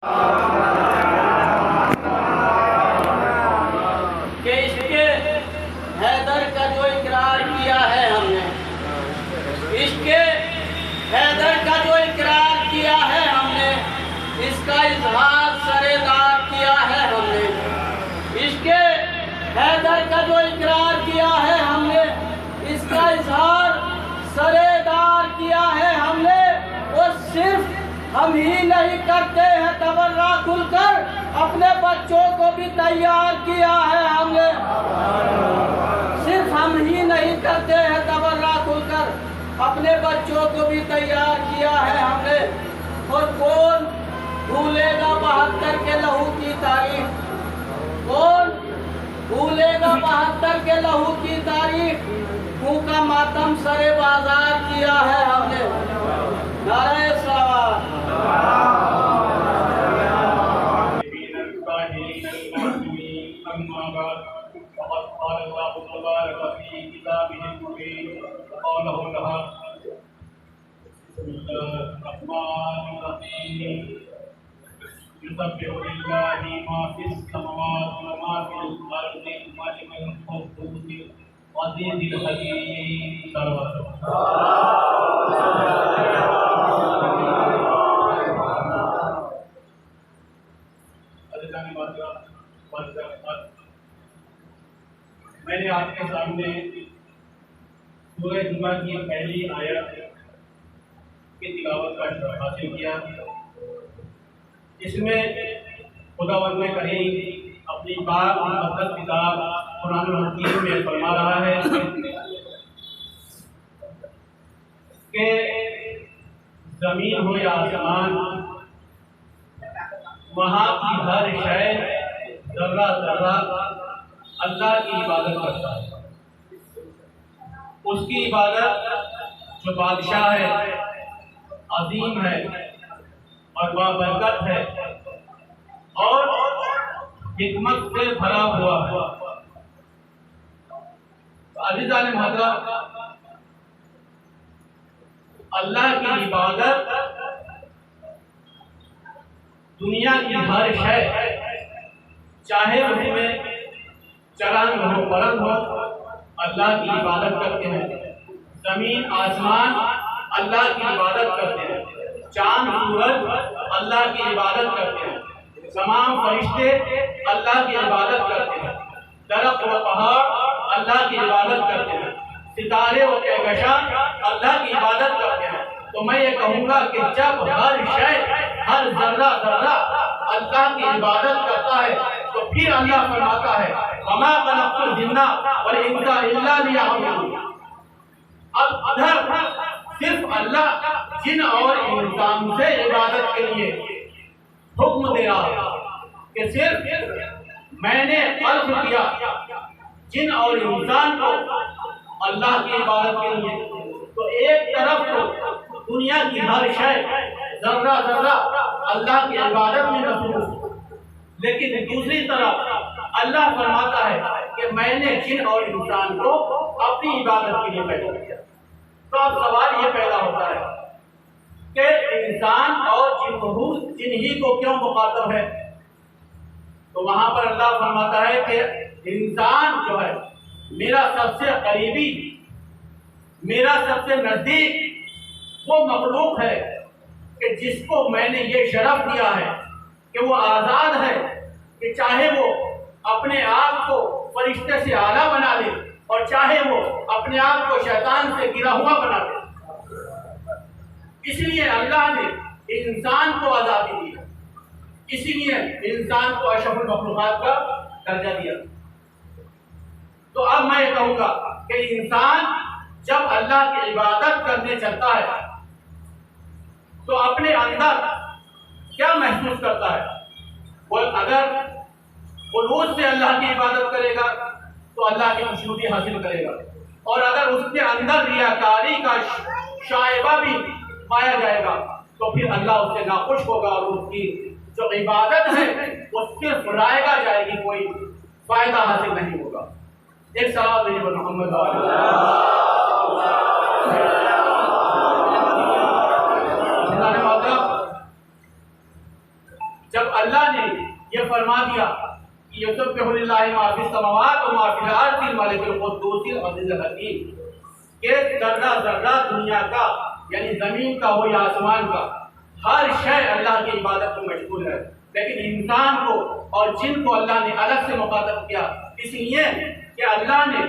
कि इसके हैदर का जो इकरार किया है हमने, इसके हैदर का जो इकरार किया है हमने, इसका इजहार सरेदार किया है हमने। इसके हैदर का जो इकरार किया है हमने, इसका इजहार सरेदार किया है हमने। वो सिर्फ हम ही नहीं करते हैं, तबर्रा खुलकर अपने बच्चों को भी तैयार किया है हमने। सिर्फ हम ही नहीं करते हैं, तबर्रा खुलकर अपने बच्चों को भी तैयार किया है हमने। और कौन भूलेगा 72 के लहू की तारीफ? कौन भूलेगा 72 के लहू की तारीफ? मुँह का मातम सरे बाजार किया है हमने। नारे सलावत। मैंने आपके सामने सूरह जुमा की पहली आयत की तिलावत का शरफ हासिल किया। इसमें खुदावंद करीम अपनी पाक मुक़द्दस किताब कुरान हकीम में फरमा रहा है कि जमीन हो या आसमान, वहाँ की हर शय जर्रा जर्रा अल्लाह की इबादत करता है। उसकी इबादत जो बादशाह है, अजीम है और बाबरकत है और हिकमत से भरा हुआ है। अज़ीज़ान मोहतरम, अल्लाह की इबादत दुनिया की हर शय, चाहे उसमें चरांद हो परंद हो, अल्लाह की इबादत करते हैं। जमीन आसमान अल्लाह की इबादत करते हैं। चांद सूरज अल्लाह की इबादत करते हैं। तमाम फरिश्ते अल्लाह की इबादत करते हैं। दरख्त व पहाड़ अल्लाह की इबादत करते हैं। सितारे व कहकशां अल्लाह की इबादत करते हैं। तो मैं ये कहूँगा कि जब हर शय, हर जर्रा जर्रा अल्लाह की इबादत करता है, तो फिर अल्लाह फरमाता है वमा खलक़तुल जिन्ना वल इंसा इल्ला लियअबुदून। अब इधर सिर्फ अल्लाह जिन और इंसान से इबादत के लिए हुक्म दे रहा है कि सिर्फ मैंने खल्क़ किया जिन और इंसान को अल्लाह की इबादत के लिए। तो एक तरफ तो दुनिया की हर शय जर्रा जर्रा अल्लाह की इबादत में मशगूल, लेकिन दूसरी तरफ अल्लाह फरमाता है कि मैंने जिन और इंसान को अपनी इबादत के लिए पैदा किया। तो अब सवाल ये पैदा होता है कि इंसान और जिन ही को क्यों मुखातब है? तो वहां पर अल्लाह फरमाता है कि इंसान जो है मेरा सबसे करीबी, मेरा सबसे नजदीक वो मखलूक है कि जिसको मैंने ये शरफ दिया है कि वो आजाद है कि चाहे वो अपने आप को फरिश्ते से आला बना ले और चाहे वो अपने आप को शैतान से गिरा हुआ बना ले। इसलिए अल्लाह ने इंसान को आजादी दी, इसीलिए इंसान को अशरफुल मखलूक़ात का दर्जा दिया। तो अब मैं कहूँगा कि इंसान जब अल्लाह की इबादत करने चलता है तो अपने अंदर क्या महसूस करता है? वो अगर खुलूस से अल्लाह की इबादत करेगा तो अल्लाह की खुशनुदी हासिल करेगा, और अगर उसके अंदर रियाकारी का शायबा भी पाया जाएगा तो फिर अल्लाह उससे नाखुश होगा और उसकी जो इबादत है वो सिर्फ रायगा जाएगी, कोई फायदा हासिल नहीं होगा। एक सवाल मेरे मोहम्मद जब अल्लाह ने ये फरमा दिया कि युसब्बिहुलिल्लाहि मा फिस समावाति व मा फिल अर्दि मलिकुल कुद्दूसिल अज़ीज़ुल हकीम, के जर्रा जर्रा दुनिया का यानी जमीन का हो या आसमान का हर शय अल्लाह की इबादत में मशगूल है। लेकिन इंसान को और जिन को अल्लाह ने अलग से मुखातब किया, इसलिए कि अल्लाह ने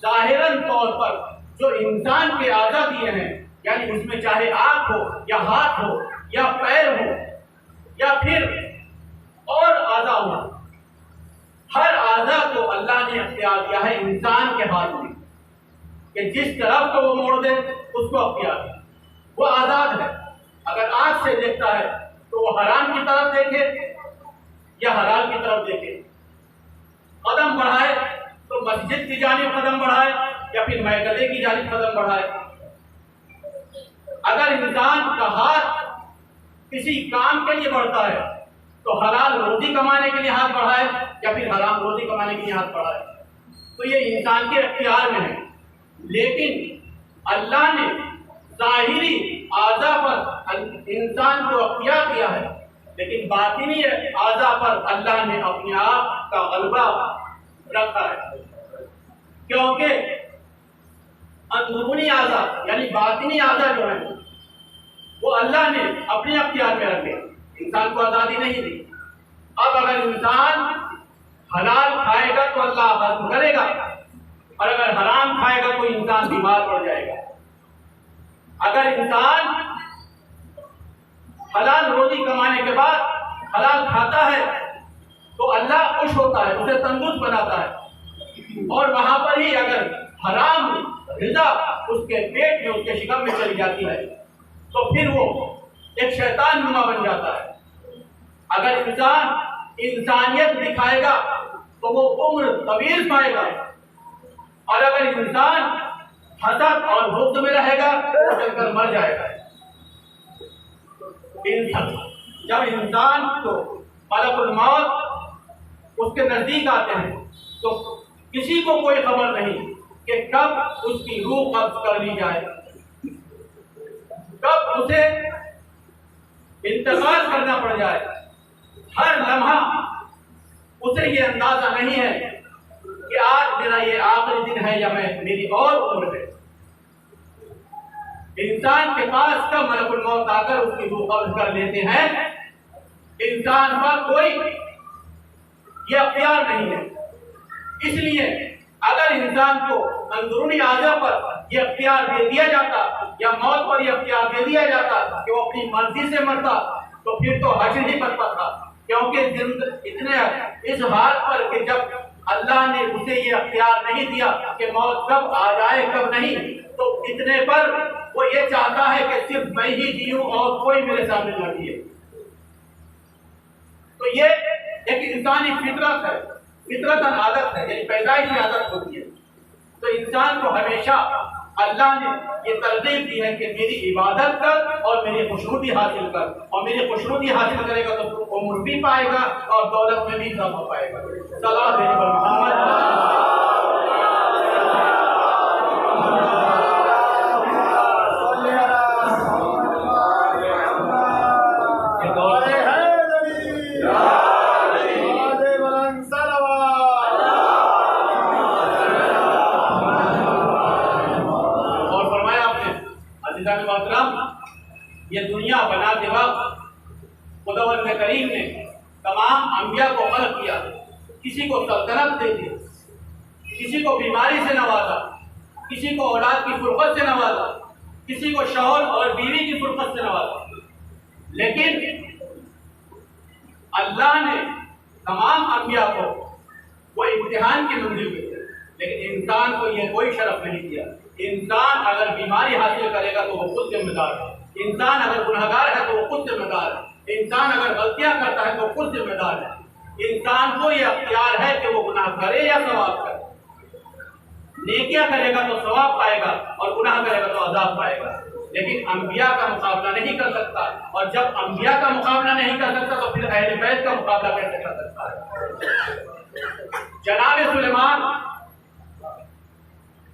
जाहिरन तौर पर जो इंसान के आज़ा दिए हैं, यानी उसमें चाहे आँख हो या हाथ हो या पैर हो या फिर और आज़ा हो, हर आज़ा को अल्लाह ने अख्तियार दिया है इंसान के हाथ में कि जिस तरफ को वो मोड़ दे उसको अख्तियार है। वो आज़ाद है। अगर आँख से देखता है तो वो हराम की तरफ देखे या हलाल की तरफ देखे, कदम बढ़ाए तो मस्जिद की जानिब कदम बढ़ाए या फिर मैकदे की जानिब कदम बढ़ाए। अगर इंसान का हाथ किसी काम के लिए बढ़ता है तो हलाल रोजी कमाने के लिए हाथ बढ़ाए या फिर हराम रोजी कमाने के लिए हाथ बढ़ाए, तो ये इंसान के अख्तियार में है। लेकिन अल्लाह ने ज़ाहिरी आज़ा पर इंसान को अख्तियार दिया है, लेकिन बातिनी आज़ा पर अल्लाह ने अपने आप का गलबा रखा है, क्योंकि अंदरूनी आज़ा यानी बातिनी आज़ा जो है वो अल्लाह ने अपने अख्तियार में रखे, इंसान को आज़ादी नहीं दी। अब अगर इंसान हलाल खाएगा तो अल्लाह हजम करेगा, और अगर हराम खाएगा तो इंसान बीमार पड़ जाएगा। अगर इंसान हलाल रोजी कमाने के बाद हलाल खाता है तो अल्लाह खुश होता है, उसे तंदुरुस्त बनाता है, और वहां पर ही अगर हराम ग़िज़ा उसके पेट में उसके शिकम में चली जाती है तो फिर वो एक शैतान नुमा बन जाता है। अगर इंसान इंसानियत दिखाएगा तो वो उम्र तवील पाएगा, और अगर इंसान हसद और बुग़्ज़ में रहेगा तो चलकर मर जाएगा। जब इंसान को मलकुल मौत उसके नजदीक आते हैं तो किसी को कोई खबर नहीं कि कब उसकी रूह कब्ज़ कर ली जाए, कब उसे इंतकाल करना पड़ जाए। हर लम्हा उसे ये अंदाजा नहीं है कि आज मेरा ये आखिरी दिन है या मेरी और उम्र है। इंसान के पास कब मलकुल मौत आकर उसकी रूह कब्ज़ कर लेते हैं, इंसान पर कोई ये अख्तियार नहीं है। इसलिए अगर इंसान को अंदरूनी आज़ा पर यह अख्तियार दे दिया जाता या मौत पर यह अख्तियार दे दिया जाता कि वो अपनी मर्जी से मरता तो फिर तो हश्र ही बनता था, क्योंकि इतने इस हाल पर कि जब अल्लाह ने उसे ये अख्तियार नहीं दिया कि मौत कब आ जाए कब नहीं, तो इतने पर वो ये चाहता है कि सिर्फ मैं ही जीऊं और कोई मेरे सामने न जिए। तो ये एक इंसानी फितरत है, फितरतन आदत है, यानी पैदाइशी आदत होती है। तो इंसान को हमेशा अल्लाह ने ये तरगीब दी है कि मेरी इबादत कर और मेरी खुशनुदी हासिल कर, और मेरी खुशनुदी हासिल करेगा तो तू उम्र भी पाएगा और दौलत में भी इजाफा पाएगा। सलाह देने पर मोहम्मद ये दुनिया बनाते वक्त खुदावंद करीम ने तमाम अंबिया को खल्क किया, किसी को सल्तनत दे दी, किसी को बीमारी से नवाजा, किसी को औलाद की फुर्कत से नवाजा, किसी को शौहर और बीवी की फुर्कत से नवाजा। लेकिन अल्लाह ने तमाम अंबिया को वो इम्तिहान की मंजिल दी, लेकिन इंसान को यह कोई शरफ नहीं दिया। इंसान अगर बीमारी हासिल करेगा तो वो खुद जिम्मेदार है, इंसान अगर गुनहगार है तो वो खुद जिम्मेदार है, इंसान अगर गलतियां करता है तो वो खुद जिम्मेदार है। इंसान को यह अख्तियार है कि वो गुनाह करे या सवाब करे। नेकियां करेगा तो सवाब पाएगा और गुनाह करेगा तो अजाब पाएगा। लेकिन अंबिया का मुकाबला नहीं कर सकता, और जब अंबिया का मुकाबला नहीं कर सकता तो फिर अहले बैत का मुकाबला कैसे कर सकता है। जनाब सुलेमान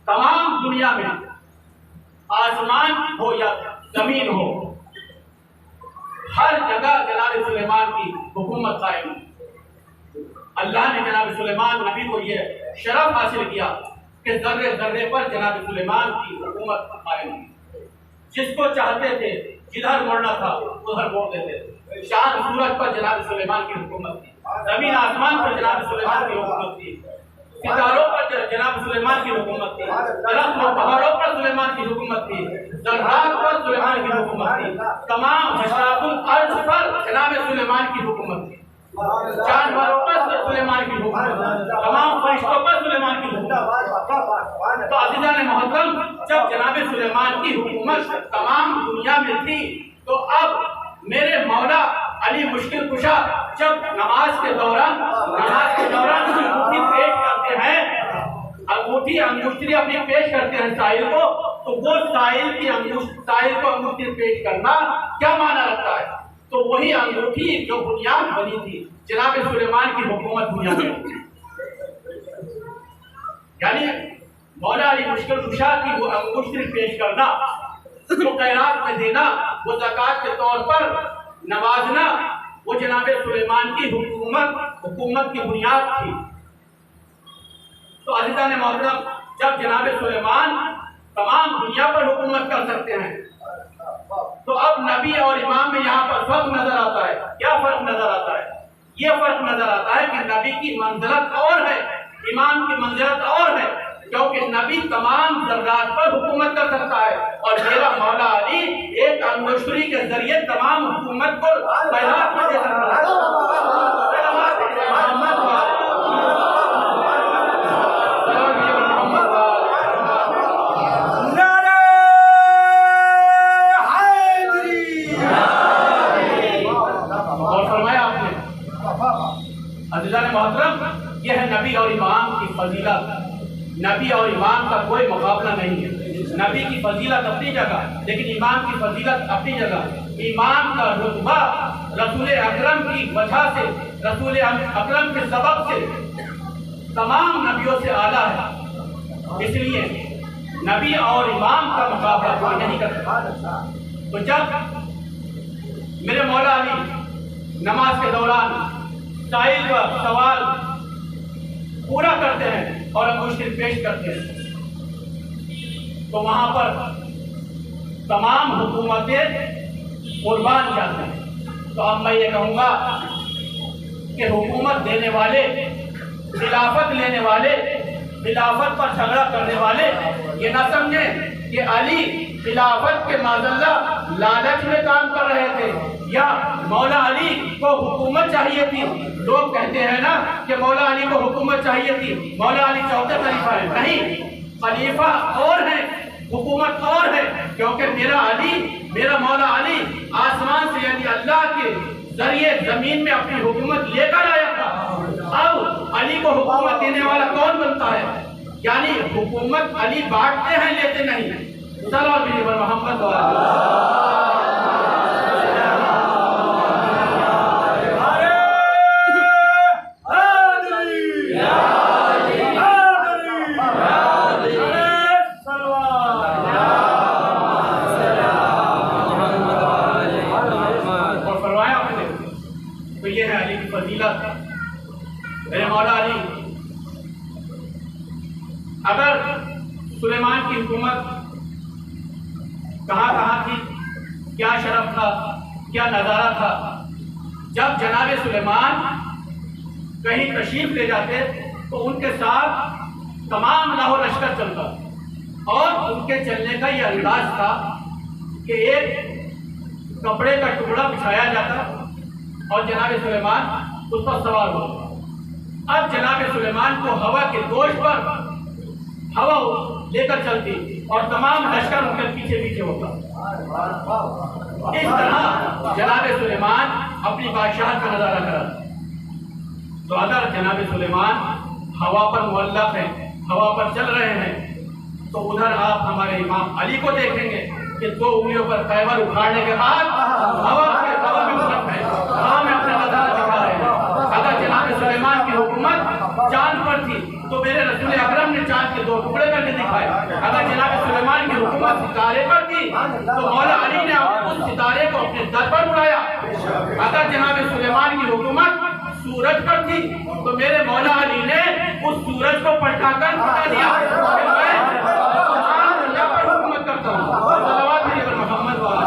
तमाम दुनिया में आसमान हो या जमीन हो, हर जगह जनाब सुलेमान की हुकूमत कायम है। अल्लाह ने जनाब सुलेमान नबी को ये शरफ हासिल किया कि जर्रे जर्रे पर जनाब सुलेमान की हुकूमत कायम है। जिसको चाहते थे जिधर मोड़ना था उधर मोड़ देते थे। चांद सूरज पर जनाब सुलेमान की हुकूमत थी, जमीन आसमान पर जनाब सुलेमान की हुकूमत थी, सितारों पर जनाब सुलेमान की हुकूमत थी, दरख्त और पहाड़ों पर सुलेमान की हुकूमत थी, जर्रात पर सुलेमान की हुकूमत थी, तमाम हशरातुल अर्ज पर जनाब सुलेमान की हुकूमत थी, जानवरों पर सुलेमान की हुकूमत, तमाम फरिश्तों पर सुलेमान की हुकूमत। तो अज़ीज़ान मोहतरम, जब जनाब सुलेमान की हुकूमत तमाम दुनिया में थी तो अब मेरे मौला अली मुश्किल कुशा जब नमाज के दौरान अंगूठी पेश करते हैं, अंगूठी अंगूठी अपनी पेश करते हैं साहिल को, तो वो साहिल को अंगूठी पेश करना क्या माना रखता है? तो वही अंगूठी जो बुनियाद बनी थी जनाब सुलेमान की हुकूमत दुनिया में, यानी मौला अली मुश्किल कुशा की वो अंगूठी पेश करना, वो खैरात में देना, वो ज़कात के तौर पर नवाजना, वो जनाब सुलेमान की हुकूमत की बुनियाद थी। तो अज़ीज़ान मोहतरम, जब जनाब सुलेमान तमाम दुनिया पर हुकूमत कर सकते हैं तो अब नबी और इमाम में यहाँ पर फर्क नजर आता है। क्या फर्क नजर आता है? ये फर्क नजर आता है कि नबी की मंजिलत और है, इमाम की मंजिलत और है, क्योंकि नबी तमाम जर्रात पर हुकूमत कर सकता है और मेरा मौला अली एक अंगूठी के जरिए तमाम हुकूमत को बैरात में दे सकता है। और फरमाया आपने अज़ीज़ान मोहतरम, यह है नबी और इमाम की फजीलत। नबी और इमाम का कोई मुकाबला नहीं है। नबी की फजीलत अपनी जगह, लेकिन इमाम की फजीलत अपनी जगह। इमाम का रुतबा रसूल अकरम की वजह से, रसूल अकरम के सबब से तमाम नबियों से आला है, इसलिए नबी और इमाम का मुकाबला कोई नहीं कर सकता। तो जब मेरे मौला अली नमाज के दौरान साहिल का सवाल पूरा करते हैं और अंगूठी पेश करते हैं तो वहां पर तमाम हुकूमतें कुर्बान जाते हैं। तो अब मैं ये कहूँगा कि हुकूमत देने वाले, खिलाफत लेने वाले, खिलाफत पर झगड़ा करने वाले ये ना समझें कि अली खिलाफत के माज़ल्ला लालच में काम कर रहे थे या मौला अली को हुकूमत चाहिए थी। लोग कहते हैं ना कि मौला अली को हुकूमत चाहिए थी, मौला अली चौथे खलीफा है। नहीं, खलीफा और है, हुकूमत और है, क्योंकि मेरा अली, मेरा मौला अली आसमान से यानी अल्लाह के जरिए जमीन में अपनी हुकूमत लेकर आया था। अब अली को हुकूमत देने वाला कौन बनता है? यानी हुकूमत अली बांटते हैं, लेते नहीं। सल्लल्लाहु अलैहि मोहम्मद तो ये है अली की फजीलत। मेरे मौला अली, अगर सुलेमान की हुकूमत कहाँ कहाँ थी, क्या शरफ था, क्या नज़ारा था। जब जनाब सुलेमान कहीं तशरीफ ले जाते तो उनके साथ तमाम लाहौर लश्कर चलता और उनके चलने का यह अंदाज था कि एक कपड़े का टुकड़ा बिछाया जाता और जनाब सुलेमान उस पर सवार होता। अब जनाब सुलेमान को हवा के दोष पर हवा लेकर चलती और तमाम लश्कर उनके पीछे पीछे होता। इस तरह जनाब सुलेमान अपनी बादशाहत का नजारा करा। तो अगर जनाब सुलेमान हवा पर मुअल्लक़ हैं, हवा पर चल रहे हैं, तो उधर आप हमारे इमाम अली को देखेंगे कि 2 उंगलियों पर खैबर उखाड़ने के बाद हवा में मुसरफ है, हवा में अपना नजारा दिखा रहे हैं। अगर जनाब सुलेमान की हुकूमत चांद पर थी तो मेरे रसूल अकरम ने चांद के 2 टुकड़े करके दिखाए। अगर जनाब सुलेमान की हुकूमत सितारे पर थी तो मौला अली ने उस सितारे को अपने दर पर उड़ाया। अगर जनाब सुलेमान की हुकूमत सूरज पर थी तो मेरे मौला अली ने उस सूरज को पलटाकर बता दिया कि मैं अल्लाह पर हुकूमत करता हूँ। सल्लल्लाहु अलैहि वसल्लम मोहम्मद वाला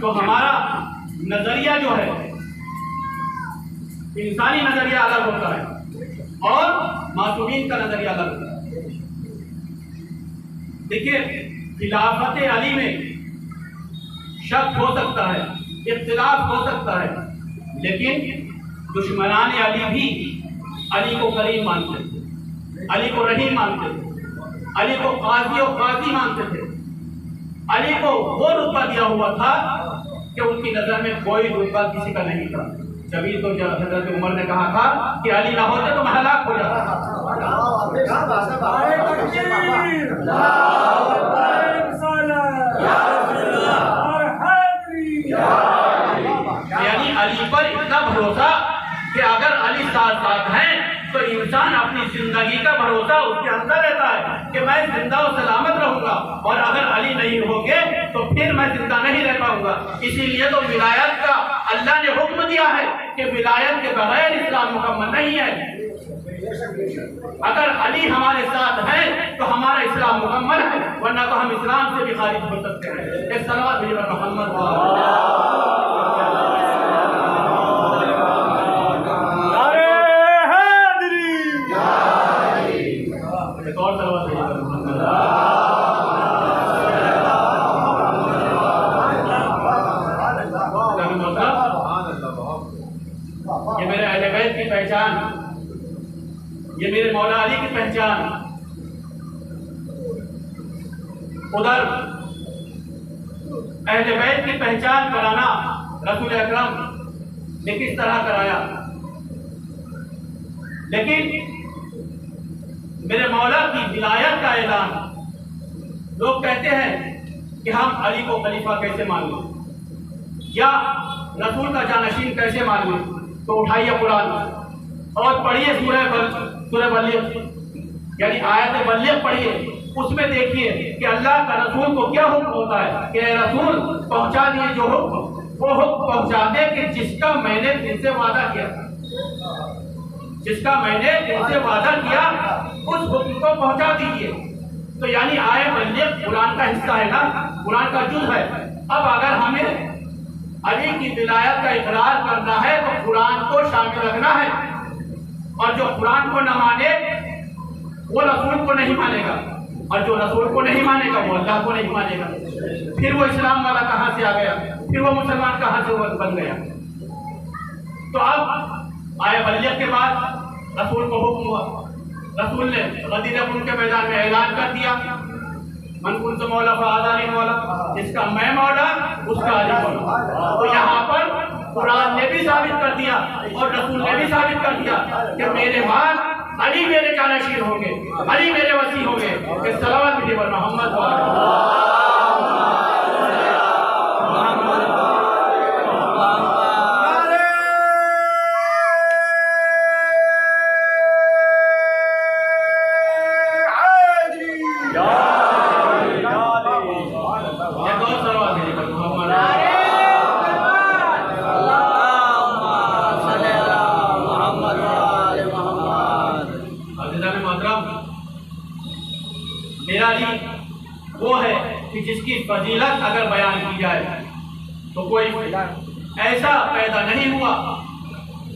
तो हमारा नजरिया जो है इंसानी नजरिया अलग होता है और मासूमीन का नजरिया अलग होता है। देखिए, खिलाफत अली में शक हो सकता है, इख्तिलाफ हो सकता है, लेकिन दुश्मनान अली भी अली को करीम मानते थे, अली को रहीम मानते थे, अली को काजी और काजी मानते थे। अली को वो रुतबा दिया हुआ था कि उनकी नजर में कोई रुतबा किसी का नहीं था। जब तो हजरत उमर ने कहा था कि अली ना होते तो मैं हलाक हो जाता। यानी अली पर इतना भरोसा कि अगर अली साथ साथ हैं तो इंसान अपनी जिंदगी का भरोसा उसके अंदर रहता है कि मैं जिंदा और सलामत रहूंगा, और अगर अली नहीं होंगे तो फिर मैं जिंदा नहीं रह पाऊंगा। इसीलिए तो विलायत का अल्लाह ने हुक्म दिया है कि विलायत के बगैर इस्लाम मुकम्मल नहीं है। अगर अली हमारे साथ हैं तो हमारा इस्लाम मुकम्मल है, वरना तो हम इस्लाम से भी खारिज हो सकते हैं। एक सलावत भेजिए मोहम्मद और सलावत ये मेरे अहले बैत की पहचान, ये मेरे मौला अली की पहचान। उधर अहले बैत की पहचान कराना रसूल अकरम ने किस तरह कराया, लेकिन मेरे मौला की विलायत का ऐलान, लोग कहते हैं कि हम अली को खलीफा कैसे मान लें या रसूल का जानशीन कैसे मान लें, तो उठाइए कुरान और पढ़िए सूरह बल्लिग, यानी आयत बल्लिग पढ़िए। उसमें देखिए कि अल्लाह का रसूल को क्या हुक्म होता है कि रसूल पहुंचा दिए जो हुक्म, वो हुक्म पहुंचा दे कि जिसका मैंने तुमसे वादा किया, जिसका मैंने तुमसे वादा किया उस हुक्म को पहुंचा दीजिए। तो यानी आयत बल्लिग कुरान का हिस्सा है ना, कुरान का जुज़ है। अब अगर हमें अली की विलायत का इकरार करना है तो कुरान को शामिल रखना है, और जो कुरान को न माने वो रसूल को नहीं मानेगा, और जो रसूल को नहीं मानेगा वो अल्लाह को नहीं मानेगा। फिर वो इस्लाम वाला कहाँ से आ गया, फिर वो मुसलमान कहाँ से बन गया। तो अब आयत बल्लिग के बाद रसूल को हुक्म हुआ, रसूल ने गदीर के मैदान में ऐलान कर दिया, मन कुंत मौला फ़अज़ानी मौला, जिसका मैं मौला उसका अली मौला। तो यहाँ पर कुरान ने भी साबित कर दिया और रसूल ने भी साबित कर दिया कि मेरे बाद अली मेरे जानशीन होंगे, अली मेरे वसी होंगे। सलावत भेजिए मोहम्मद मेरा अली वो है कि जिसकी फजीलत अगर बयान की जाए तो कोई ऐसा पैदा नहीं हुआ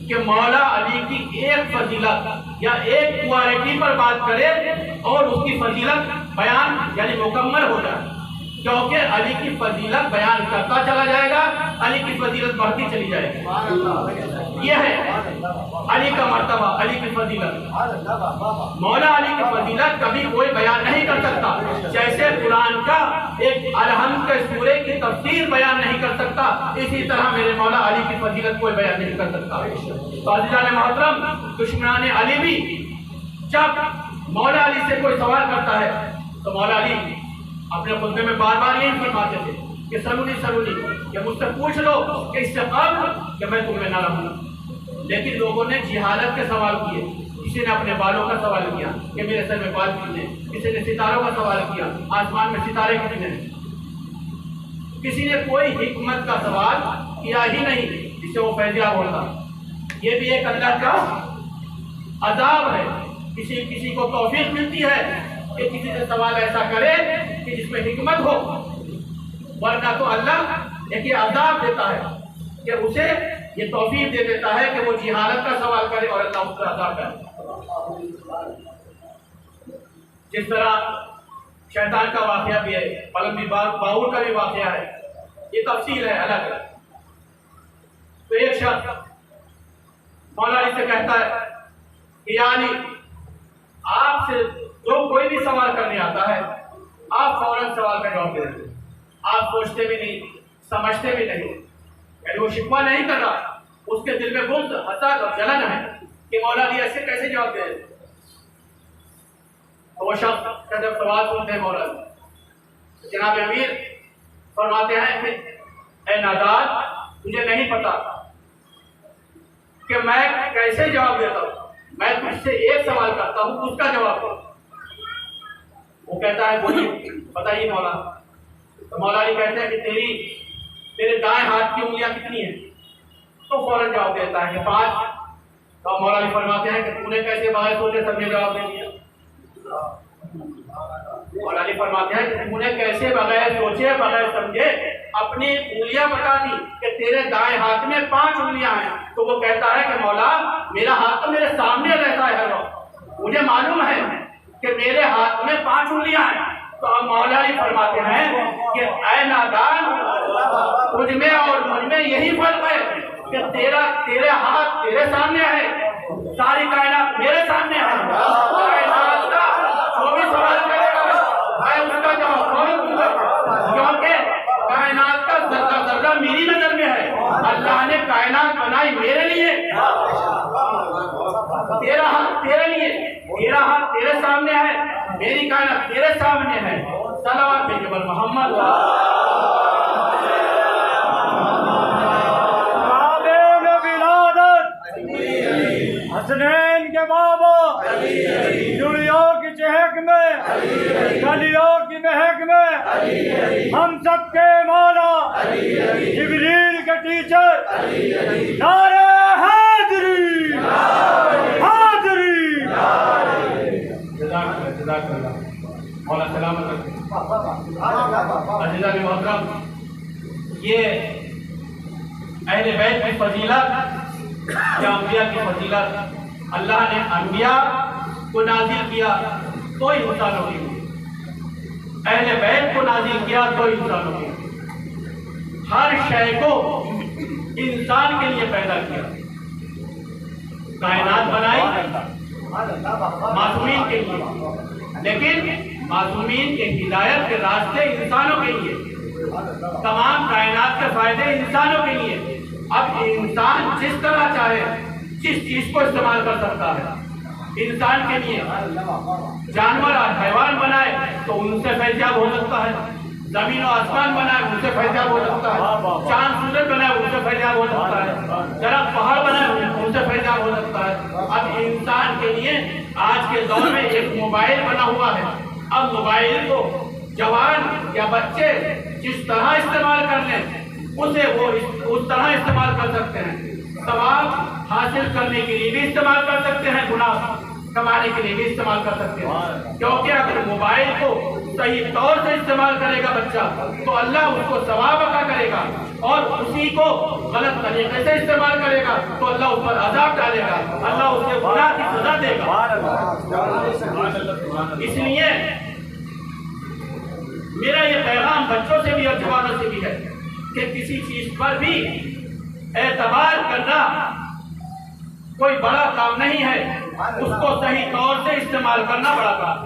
कि मौला अली की एक फजीलत या एक क्वालिटी पर बात करे और उसकी फजीलत बयान यानी मुकम्मल हो जाए, क्योंकि अली की फजीलत बयान करता चला जाएगा, अली की फजीलत बढ़ती चली जाएगी। यह है अली का मर्तबा, अली की फजीलत। मौला अली की फजीलत कभी कोई बयान नहीं कर सकता, जैसे कुरान का एक अलहम्द के सूरे की तफसीर बयान नहीं कर सकता, इसी तरह मेरे मौला अली की फजीलत कोई बयान नहीं कर सकता। तो अज़ीज़ान मोहतरम, दुश्मनान अली भी जब मौला अली से कोई सवाल करता है तो मौला अली अपने खुतबे में बार बार यही फरमाते थे कि सरूनी सरूनी, कि मुझसे पूछ लो कि इससे कब कि मैं तुम्हें ना रहूँ। लेकिन लोगों ने जिहालत के सवाल किए, किसी ने अपने बालों का सवाल किया कि मेरे सर में बाल कितने, किसी ने सितारों का सवाल किया, आसमान में सितारे कितने, किसी ने कोई हिकमत का सवाल किया ही नहीं जिससे वो फैजियाब होता। ये भी एक अल्लाह का अजाब है। किसी को तौफीक मिलती है कि किसी से सवाल ऐसा करे कि जिसमें हिकमत हो, वरना तो अल्लाह एक ये अजाब देता है कि उसे ये तौफीक दे देता है कि वो जिहालत का सवाल करे और अल्लाह उसका अजाब करे। जिस तरह शैतान का वाकया भी है, पलंबी बाउर का भी वाकया है, ये तफसील है अलग अलग। तो एक शख्स मौला अली से कहता है कि यानी आपसे जो कोई भी सवाल करने आता है आप फौरन सवाल का जवाब दे देते, आप सोचते भी नहीं, समझते भी नहीं। यानी वो शिकवा नहीं कर रहा, उसके दिल में बुग़्ज़, हसद और जलन है कि मौला अली ऐसे कैसे जवाब दे। तो वो शख्स का जब सवाल सुनते हैं मौला अली, जनाब अमीर फरमाते हैं कि ऐ नादान, तुझे नहीं पता कि मैं कैसे जवाब देता हूँ। मैं तुझसे एक सवाल करता हूँ, उसका जवाब दो। वो कहता है बोलिए, बताइए मौला। तो मौला अली कहते हैं कि तेरे दाएं हाथ की उंगलियां कितनी हैं? तो फौरन जवाब देता है कि 5। तो मौला अली फरमाते हैं कि तूने कैसे बगैर सोचे समझे जवाब दे दिया? मौला अली फरमाते हैं कि तूने कैसे बगैर सोचे बगैर समझे अपनी उंगलियां बता दी कि तेरे दाएं हाथ में 5 उंगलियां हैं। तो वो कहता है कि मौला मेरा हाथ तो मेरे सामने रहता है, मुझे मालूम है कि मेरे हाथ में 5 उंगलियां हैं। तो अब मौला अली फरमाते हैं कि ऐ नादान, तुझ में और मुझ में यही फर्क है कि तेरे हाथ तेरे सामने है, सारी कायनात मेरे सामने है। कायनात का जो भी सवाल करेगा मैं उसका जवाब फौरन दूंगा, क्योंकि कायनात का जर्रा जर्रा मेरी नजर में है। अल्लाह ने कायनात बनाई मेरे लिए, तेरा हाथ तेरे लिए, मेरा हाथ तेरे सामने है, मेरी कायनात तेरे सामने है। सलावत भेजबल मोहम्मद। हसनैन के बाबा जुड़ियों की चहक में, गलियों की महक में, हम सबके मौला जिब्रील के टीचर, नारे हाज़िरी हाज़िरी। मौला सलामत रखे। अज़ीज़ान मोहतरम, ये अहले बैत की फजीलत या अंबिया की फजीलत अल्लाह ने अंबिया को नाजिल किया तो इंसानों के लिए, अहले बैत को नाजिल किया तो इंसानों के लिए। हर शय को इंसान के लिए पैदा किया, कायनात बनाई मासूमीन के लिए, लेकिन मासूमीन के हिदायत के रास्ते इंसानों के लिए, तमाम कायनात के फायदे इंसानों के लिए। अब इंसान जिस तरह चाहे जिस चीज को इस्तेमाल कर सकता है। इंसान के लिए जानवर और हैवान बनाए तो उनसे फैजाब हो सकता है, जमीन और आसमान बनाए उनसे फैजाब हो सकता है, चांद सूरज बनाए उनसे फैजाब हो सकता है, दरख्त पहाड़ बनाए उनसे फैजाब हो सकता है। अब इंसान के लिए आज के दौर में एक मोबाइल बना हुआ है। अब मोबाइल को जवान या बच्चे जिस तरह इस्तेमाल कर लें उसे वो उस तरह इस्तेमाल कर सकते हैं। सवाब हासिल करने के लिए भी इस्तेमाल कर सकते हैं, गुनाह कमाने के लिए भी इस्तेमाल कर सकते हैं। क्योंकि अगर मोबाइल को सही तौर से इस्तेमाल करेगा बच्चा तो अल्लाह उसको सवाब अता करेगा, और उसी को गलत तरीके से इस्तेमाल करेगा तो अल्लाह उस पर अज़ाब डालेगा, अल्लाह उसके गुनाह की सजा देगा। इसलिए मेरा ये पैगाम बच्चों से भी और जवानों से भी है कि किसी चीज पर भी एतबार करना कोई बड़ा काम नहीं है, उसको सही तौर से इस्तेमाल करना बड़ा काम।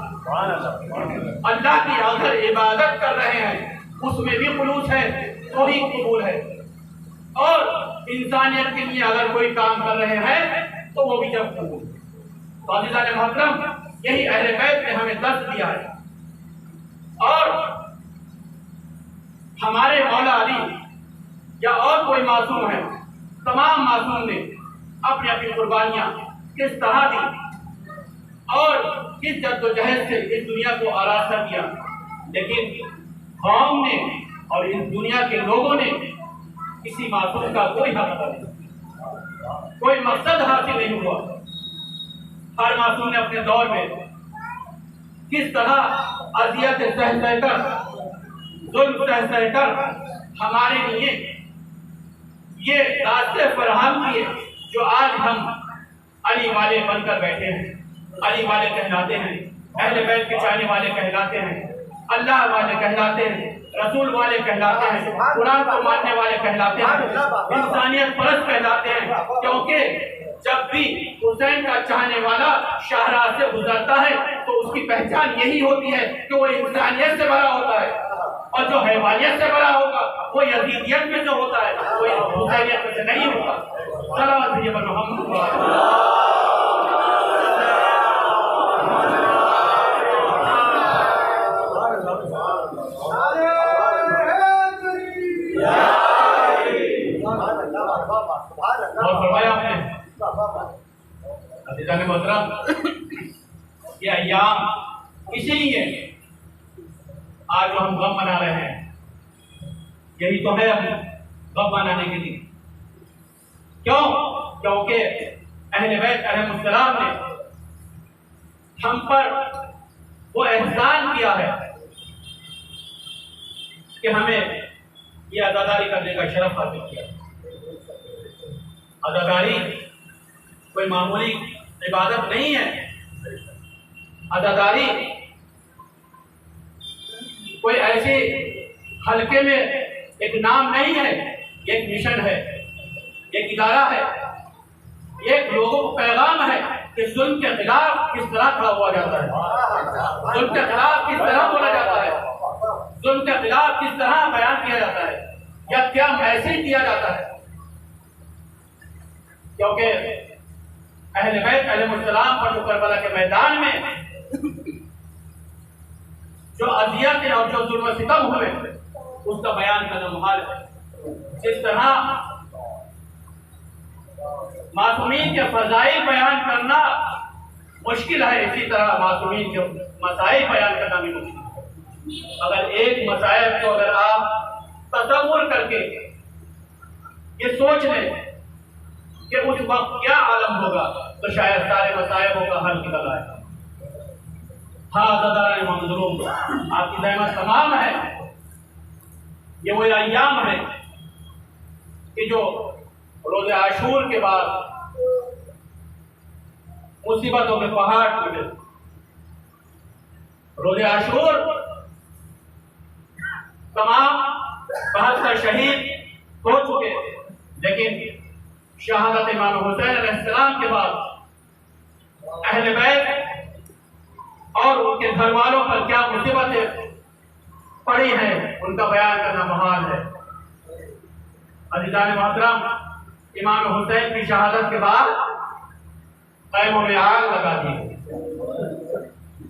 अल्लाह की अगर इबादत कर रहे हैं उसमें भी खुलूस है तो ही कबूल है, और इंसानियत के लिए अगर कोई काम कर रहे हैं तो वो भी जब कबूल। तो अज़ीज़ान मोहतरम, यही अहले बैत ने हमें दर्श दिया है। और हमारे मौला अली या और कोई मासूम है, तमाम मासूम ने अपनी अपनी कुर्बानियां किस तरह दी और किस जद्दोजहद से इस दुनिया को आरास्ता किया, लेकिन कौम ने और इस दुनिया के लोगों ने किसी मासूम का कोई हक नहीं, कोई मकसद हासिल नहीं हुआ। हर मासूम ने अपने दौर में किस तरह अजियत सह सहकर, जुल्म सह सहकर हमारे लिए ये रास्ते फराहम किए जो आज हम अली वाले बनकर बैठे हैं, अली वाले कहलाते हैं, अहले बैत के चाहने वाले कहलाते हैं, अल्लाह वाले कहलाते हैं, रसूल वाले कहलाते हैं, कुरान को मानने वाले कहलाते हैं, इंसानियत परस्त कहलाते हैं। क्योंकि जब भी हुसैन का चाहने वाला शाहराह से गुजरता है तो उसकी पहचान यही होती है कि वो इंसानियत से भरा होता है, और जो हैवानियत से भरा होगा वो यजीदियत में जो होता है वो हुसैनियत में से नहीं होता। सलावत भेजिए पर मोहम्मद। और फरमाया आपने अज़ीज़ान मोहतरम, ये अय्याम इसीलिए आज जो हम गम मना रहे हैं, यही तो है हम गम मनाने के लिए। क्यों? क्योंकि अहले बैत अलैहिस्सलाम ने हम पर वो एहसान किया है कि हमें ये अज़ादारी करने का शरफ हासिल किया। अज़ादारी कोई मामूली इबादत नहीं है, अज़ादारी कोई ऐसे हल्के में एक नाम नहीं है, एक मिशन है, एक इदारा है, एक लोगों को पैगाम है कि जुल्म के खिलाफ किस तरह खड़ा हुआ जाता है, जुल्म के खिलाफ किस तरह बोला जाता है, जुल्म के खिलाफ किस तरह बयान किया जाता है या क्या मैसेज दिया जाता है। क्योंकि अहले बैत अलैहिस्सलाम पर जो करबला के मैदान में जो अज़ियत और जो जुल्म सितम हुए उसका बयान करना मुहाल है। जिस तरह मासूमीन के फज़ाइल बयान करना मुश्किल है, इसी तरह मासूमीन के मसाइल बयान करना भी मुश्किल है। अगर एक मसाइल को अगर आप तसव्वुर करके ये सोच लें कि उस वक्त क्या आलम होगा तो शायद सारे मसाइलों का हल निकल आएगा। हाँ मज़लूम, आपकी रहमत तमाम है। ये वो अय्याम है कि जो रोज़े आशूर के बाद मुसीबतों के पहाड़ टूटे। रोज़े आशूर तमाम 72 शहीद हो चुके, लेकिन शहादत इमाम हुसैन अलैहिस्सलाम के बाद अहले बैत और उनके घर वालों पर क्या मुसीबतें पड़ी हैं उनका बयान करना महाल है। अज़ीज़ान मोहतरम, इमाम हुसैन की शहादत के बाद ख़ैमों में आग लगा दी,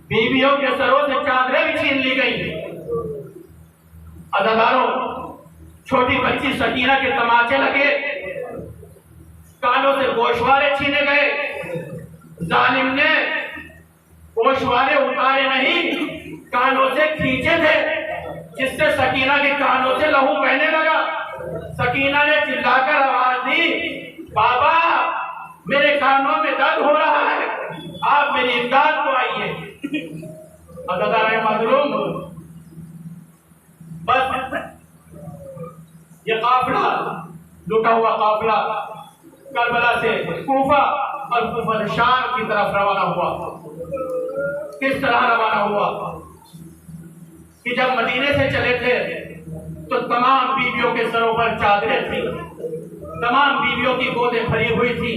बीवियों के सरों से चादरें भी छीन ली गई। अदादारों, छोटी बच्ची सकीना के तमाचे लगे, कानों से गोशवारे छीने गए। जालिम ने गोशवारे उतारे नहीं, कानों से खींचे थे, जिससे सकीना के कानों से लहू बहने लगा। सकीना ने चिल्लाकर आवाज दी, बाबा मेरे कानों में दर्द हो रहा है, आप मेरी इमदाद को आइए। अज़ादार मज़लूम, बस ये काफिला, लुटा हुआ काफिला करबला से कूफा और कूफा से शाम की तरफ रवाना हुआ। किस तरह रवाना हुआ कि जब मदीने से चले थे तो तमाम बीवियों के सरों पर चादरें थी, तमाम बीवियों की गोदें भरी हुई थी,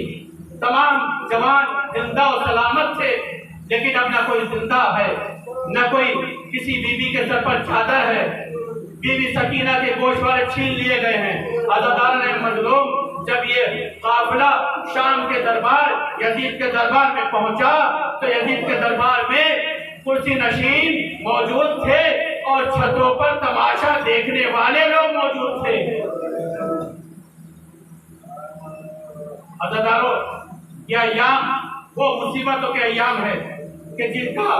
तमाम जवान जिंदा और सलामत थे, लेकिन अब न कोई जिंदा है, न कोई किसी बीवी के सर पर चादर है। बीवी सकीना के गोशवारे छीन लिए गए हैं। अज़ादार मज़लूम, जब ये काफिला शाम के दरबार यजीद के दरबार में पहुंचा तो यजीद के दरबार में कुर्सी नशीन मौजूद थे और छतों पर तमाशा देखने वाले लोग मौजूद थे। अज़ादारों, यह अय्याम वो मुसीबतों के अय्याम है कि जिनका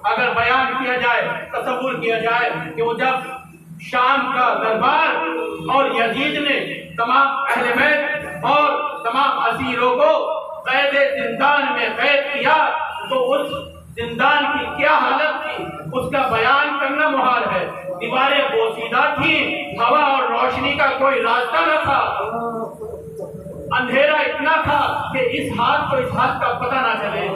अगर बयान किया जाए, तसव्वुर किया जाए कि वो जब शाम का दरबार और यजीद ने तमाम अहले बैत और तमाम असीरों को कैद जिंदान में कैद किया तो उस जिंदान की क्या हालत थी उसका बयान करना मुहाल है। दीवारें पोशीदा थी, हवा और रोशनी का कोई रास्ता न था, अंधेरा इतना था कि इस हाथ को इस हाथ का पता ना चले।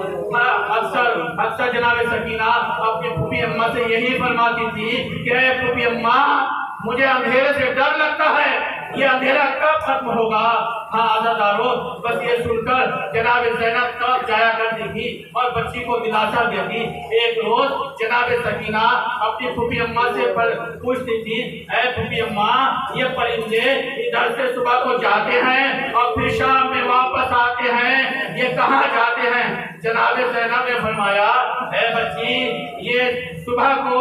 अक्सर जनाब सकीना अपनी फूफी अम्मा से यही फरमाती थी कि फूफी अम्मा, मुझे अंधेरे से डर लगता है, ये अंधेरा कब खत्म होगा। हाँ अज़ादारों, बस ये सुनकर जनाब ज़ैनब तब जाया करती थी और बच्ची को दिलासा देती। एक रोज जनाब सकीना अपनी फूफी अम्मा से पूछती थी, ऐ फूफी अम्मा, ये परिंदे इधर से सुबह को जाते हैं और फिर शाम में वापस आते हैं, ये कहाँ जाते हैं। जनाब ज़ैनब ने फरमाया, ऐ बच्ची, ये सुबह को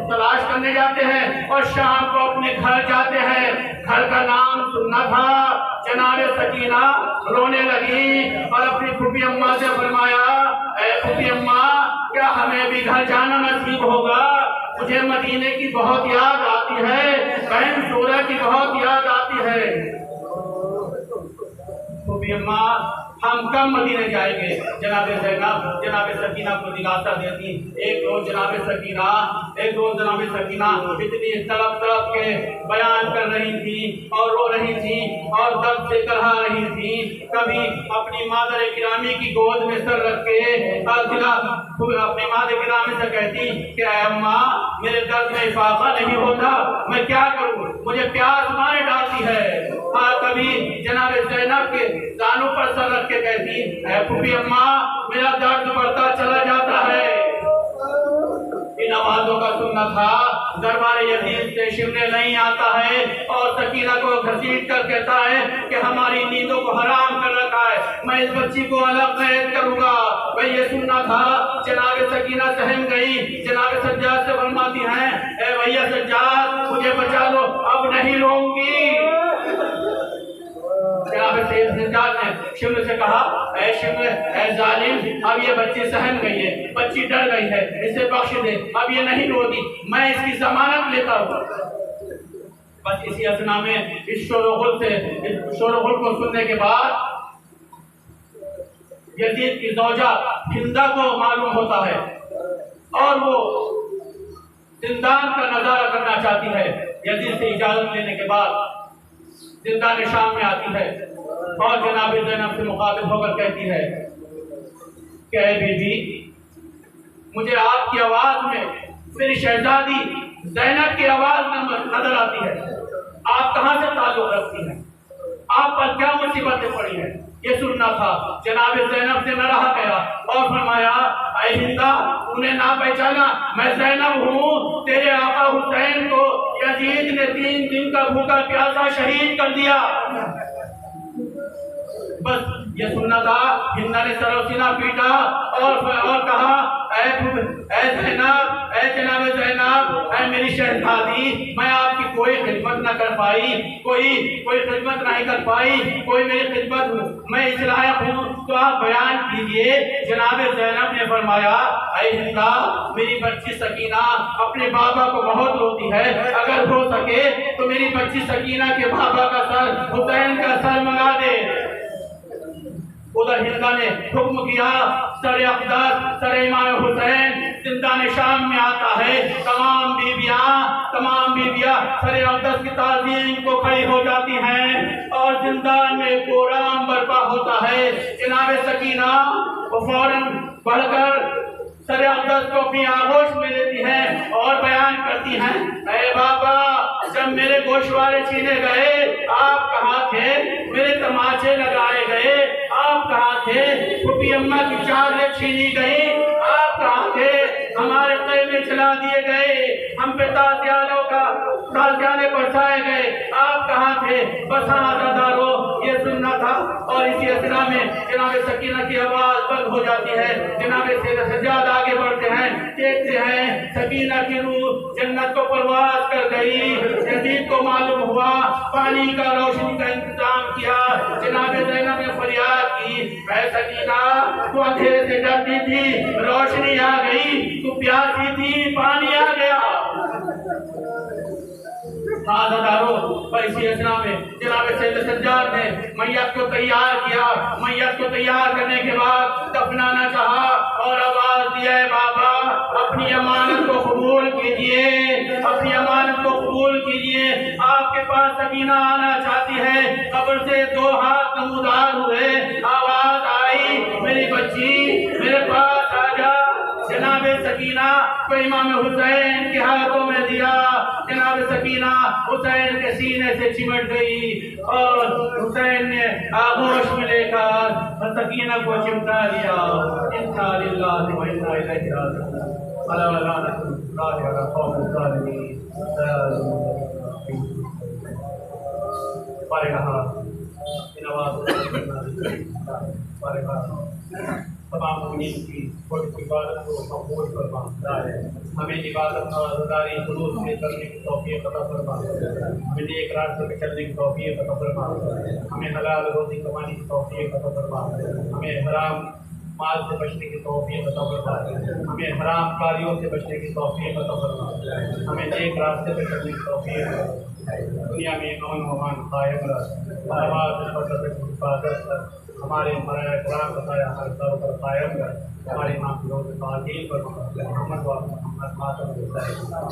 तलाश करने जाते हैं और शाम को अपने घर जाते हैं। घर का नाम सुनना था। जनाब सकीना रोने लगी और अपनी फूफी अम्मा से फरमाया, ऐ फूफी अम्मा, क्या हमें भी घर जाना नसीब होगा? मुझे मदीने की बहुत याद आती है, बहन शोरा की बहुत याद आती है। फूफी अम्मा, हम कब मदीने जाएंगे? जनाब ज़ैनब जनाब सकीना को दिलासा देती। एक रोज जनाब सकीना इतनी तड़प के बयान कर रही थी और रो रही थी और दर्द से करहा रही थी। कभी अपनी मादर गिरामी की गोद में सर रख के अपनी मादर गिरामी से कहती कि अम्मा, मेरे दर्द में इफाका नहीं होता, मैं क्या करूं, मुझे प्यास मारे डालती है। हाँ, कभी जनाब ज़ैनब के दानों पर सर रख के कहती, ऐ फूफी अम्मा, मेरा दर्द बढ़ता चला जाता है। इन आवाजों का सुनना था। दरबार यजीद से शिमले नहीं आता है और सकीना को घसीट कर कहता है कि हमारी नींदों को हराम कर रखा है, मैं इस बच्ची को अलग कैद करूंगा। वह ये सुनना था। जनाब सकीना सहम गई। जनाब सज्जाद से फरमाती हैं, ऐ भैया सज्जाद, मुझे बचा लो, अब नहीं रोऊंगी। जनाब सज्जाद ने शिमले से कहा, ऐ शिमले, ऐ जालिम, अब ये बच्ची सहम गई है, बच्ची डर गई है, इसे बख्श दे, अब ये नहीं रोती, मैं इसकी जमानत लेता हूँ। बस इसी असना में इस शोरगुल को सुनने के बाद यजीद की ज़ौजा हिंदा को मालूम होता है और वो जिंदान का नजारा करना चाहती है। यजीद से इजाजत लेने के बाद जिंदान शाम में आती है और जनाब ज़ैनब से मुखातिब होकर कहती है कि ऐ बीबी, मुझे आपकी आवाज में मेरी शहजादी ज़ैनब की आवाज नजर आती है। आप कहाँ से ताल्लुक रखती हैं? आप पर क्या मुसीबतें पड़ी हैं? ये सुनना था। जनाब ज़ैनब से न रहा गया और फरमाया, ऐ हिंदा, उन्हें ना पहचाना, मैं ज़ैनब हूँ। तेरे आका हुसैन को यजीद ने 3 दिन का भूखा प्यासा शहीद कर दिया। बस ये सुनना था। हिंदा ने सरोसीना पीटा और कहा, ऐ ज़ैनब, ऐ जनाब ज़ैनब, ऐ मेरी शहजादी, मैं आपकी कोई खिदमत न कर पाई, कोई खिदमत नहीं कर पाई, कोई मेरी खिदमत, मैं इस लायक हूँ तो आप बयान कीजिए। जनाब ज़ैनब ने फरमाया, ऐ हिंदा, मेरी बच्ची सकीना अपने बाबा को बहुत रोती है, अगर हो सके तो मेरी बच्ची सकीना के बाबा का सर, हुसैन का सर मंगा दे। उधर हिंदा ने हुक्म किया, सर अक़दस, सर इमाम हुसैन जिंदान शाम में आता है। तमाम बीबियां सर अक़दस की ताज़ीम को खड़ी हो जाती हैं और जिंदान में कोराम बर्पा होता है। जनाब सकीना वो फौरन बढ़कर सर अक़दस को अपनी आगोश में लेती हैं और बयान करती हैं, ऐ बाबा, जब मेरे गोशवारे छीने गए आप कहाँ थे? मेरे तमाचे लगाए गए आप कहाँ थे? फूफी अम्मा की चादरें छीनी गई आप कहाँ थे? हमारे क़ैमे चला दिए गए, हम पे ताज़ियाने बरसाए गए आप कहाँ थे? बस हाँ अज़ादारों, ये सुनना था और इसी असना में जनाब सकीना की आवाज बंद हो जाती है। जनाब सज्जाद आगे बढ़ते हैं, देखते हैं सकीना की रूह जन्नत को परवाज कर गई। यजीद को मालूम हुआ, पानी का रोशनी का इंतजाम किया। जनाब ज़ैनब ने फरियाद की, ऐ सकीना तू अंधेरे से डरती थी, रोशनी आ गई, तू प्यासी थी, पानी आ गया। इसी असना में जनाब सज्जाद ने मैयत को तैयार किया। मैयत को तैयार करने के बाद दफनाना चाहा और आवाज दिया, बाबा अपनी अमानत को कबूल कीजिए, अपनी अमानत को कबूल कीजिए। आपके पास सकीना आना चाहती है। कब्र से 2 हाथ नमूदार हुए, आवाज आई, मेरी बच्ची मेरे पास आ जा। जनाब सकीना को इमाम हुसैन के हाथों में दिया। जनाब सकीना हुसैन के सीने से चिमट गई और हुसैन ने आगोश में लेकर सकीना को चिमटा लिया। इन्ना लिल्लाहि व इन्ना इलैहि राजिऊन। अला लानतुल्लाहि अला कौमिल ज़ालिमीन। तमाम मुमीन की इबादत को कबूल फरमा। हमें इबादत और अज़ादारी खुलूस से करने की तौफीक अता फरमा। हमें नेक रास्ते पे चलने की तौफीक अता फरमा। हमें हलाल रोज़ी कमाने की तौफीक अता फरमा। हमें हराम माल से बचने की तौफीक अता फरमा। हमें हराम कारियों से बचने की तौफीक अता फरमा। हमें नेक रास्ते पे चलने की तौफीक। दुनिया में अमन व अमान कायम रख, हिफाजत कर, हमारे कराम बताया हमारे सर पर कायम कर, हमारे माँ की रोज़ ताज़ीम पर मोहम्मद व मोहम्मद मातम सदा है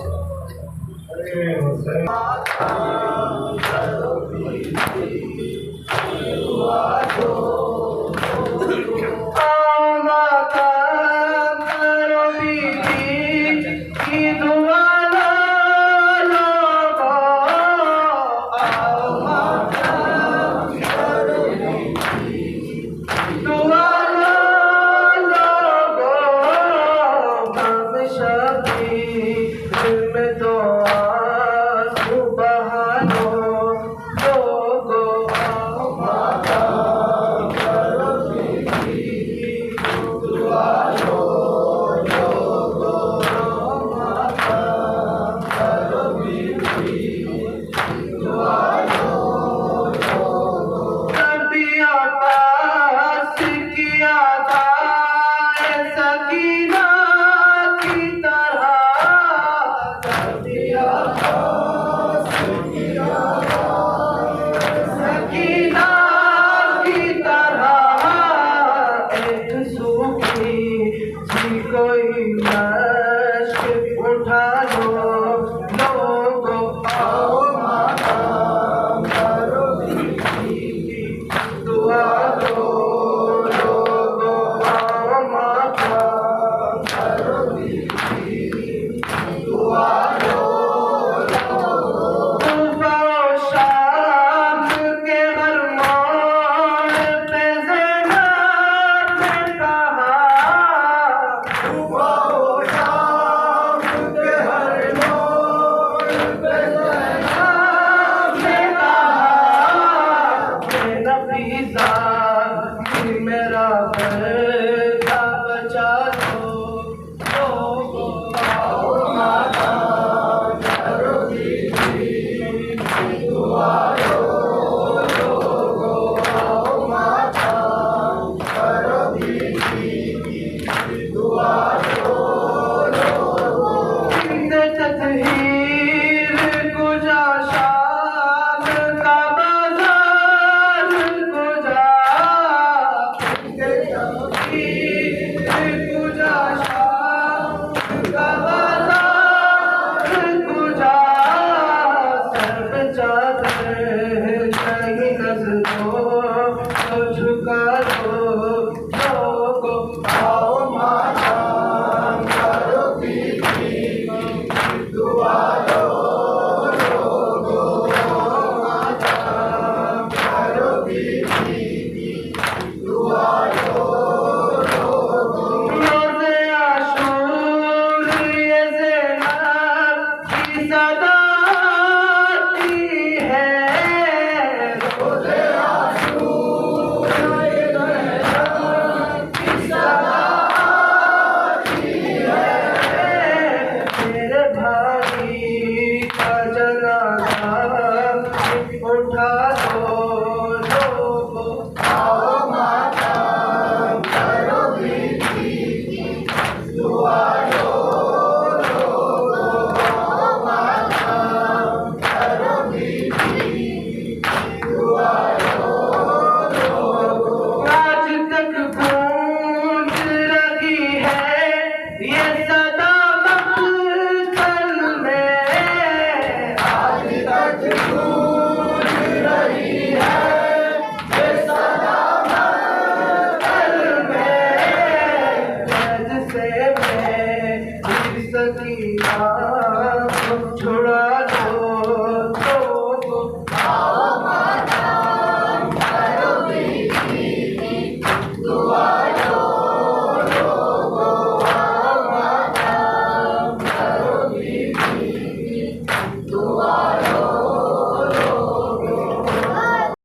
उठा दो लोगों, आओ मातम करो बीती, दुआ लो लोगों, आओ मातम करो बीती, दुआ लो लोगों। आज तक गूंज रही है ये सदा मक़तल में, आज तक गूंज रही है ये सदा मक़तल में। जज से मैं सकीना छुड़ा